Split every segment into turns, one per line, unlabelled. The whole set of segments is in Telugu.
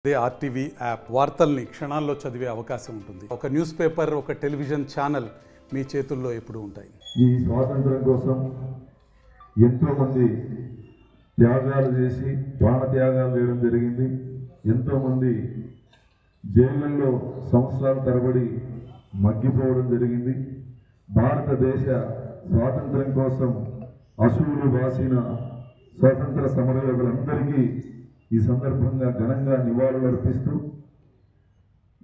అదే ఆర్టీవీ యాప్ వార్తల్ని క్షణాల్లో చదివే అవకాశం ఉంటుంది. ఒక న్యూస్ పేపర్, ఒక టెలివిజన్ ఛానల్ మీ చేతుల్లో ఎప్పుడూ ఉంటాయి.
ఈ స్వాతంత్రం కోసం ఎంతోమంది త్యాగాలు చేసి ప్రాణత్యాగాలు చేయడం జరిగింది. ఎంతోమంది జైళ్ళల్లో సంవత్సరాల తరబడి మగ్గిపోవడం జరిగింది. భారతదేశ స్వాతంత్రం కోసం అశువులు బాసిన స్వాతంత్ర సమరయోధులందరికీ ఈ సందర్భంగా ఘనంగా నివాళులు అర్పిస్తూ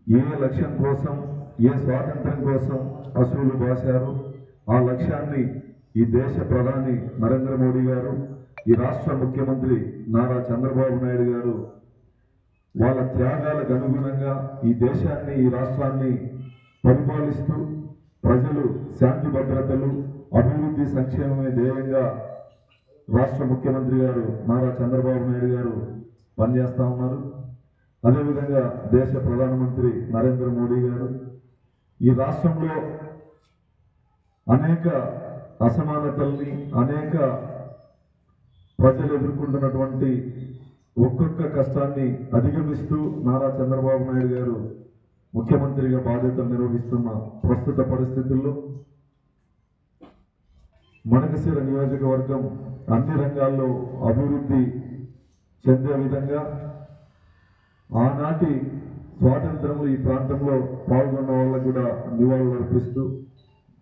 ఏ లక్ష్యం కోసం, ఏ స్వాతంత్రం కోసం అశువులు బాశారో ఆ లక్ష్యాన్ని ఈ దేశ ప్రధాని నరేంద్ర మోడీ గారు, ఈ రాష్ట్ర ముఖ్యమంత్రి నారా చంద్రబాబు నాయుడు గారు వాళ్ళ త్యాగాలకు అనుగుణంగా ఈ దేశాన్ని, ఈ రాష్ట్రాన్ని పరిపాలిస్తూ ప్రజలు శాంతి భద్రతలు, అభివృద్ధి, సంక్షేమమే ధ్యేయంగా రాష్ట్ర ముఖ్యమంత్రి గారు నారా చంద్రబాబు నాయుడు గారు పనిచేస్తూ ఉన్నారు. అదేవిధంగా దేశ ప్రధానమంత్రి నరేంద్ర మోడీ గారు ఈ రాష్ట్రంలో అనేక అసమానతల్ని, అనేక ప్రజలు ఎదుర్కొంటున్నటువంటి ఒక్కొక్క కష్టాన్ని అధిగమిస్తూ నారా చంద్రబాబు నాయుడు గారు ముఖ్యమంత్రిగా బాధ్యతలు నిర్వహిస్తున్న ప్రస్తుత పరిస్థితుల్లో మడకశిర నియోజకవర్గం అన్ని రంగాల్లో అభివృద్ధి చెందే విధంగా ఆనాటి స్వాతంత్రంలో ఈ ప్రాంతంలో పాల్గొన్న వాళ్ళకు కూడా నివాళులు అర్పిస్తూ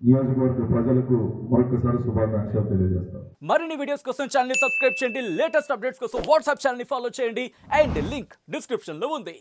నియోజకవర్గ ప్రజలకు మరొకసారి శుభాకాంక్షలు తెలియజేస్తాం.
మరిన్ని వీడియోస్ కోసం ఛానల్ ని సబ్స్క్రైబ్ చేయండి. లేటెస్ట్ అప్డేట్స్ కోసం వాట్సాప్ ఛానల్ ని ఫాలో చేయండి. అండ్ లింక్ డిస్క్రిప్షన్ లో ఉంది.